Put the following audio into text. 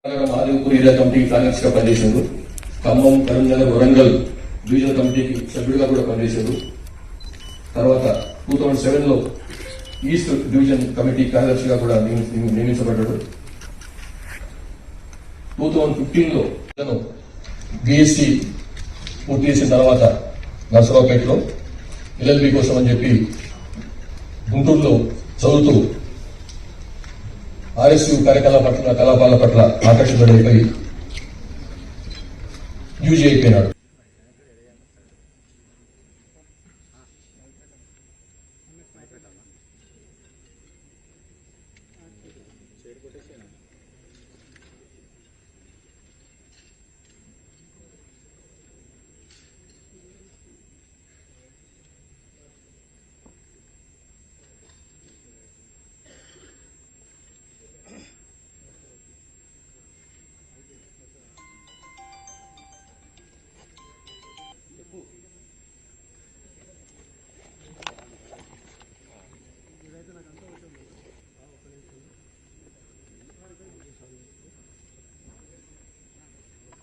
ఆదిపూర్ area కమిటీకి కార్యదర్శిగా పనిచేశారు. ఖమ్మం, కరీంనగర్, వరంగల్ డివిజనల్ కమిటీకి సభ్యుడిగా కూడా పనిచేశారు. తర్వాత 2007లో ఈస్ట్ డివిజన్ కమిటీ కార్యదర్శిగా కూడా నియమించబడ్డాడు. 2015లో బీఎస్సీ పూర్తి చేసిన తర్వాత నర్సరావుపేటలో ఎల్ఎల్బీ కోసం అని చెప్పి గుంటూరులో చదువుతూ ఆర్ఎస్యు కలాపాల పట్ల ఆకర్షితుడైపోయి యూజీ అయిపోయినాడు.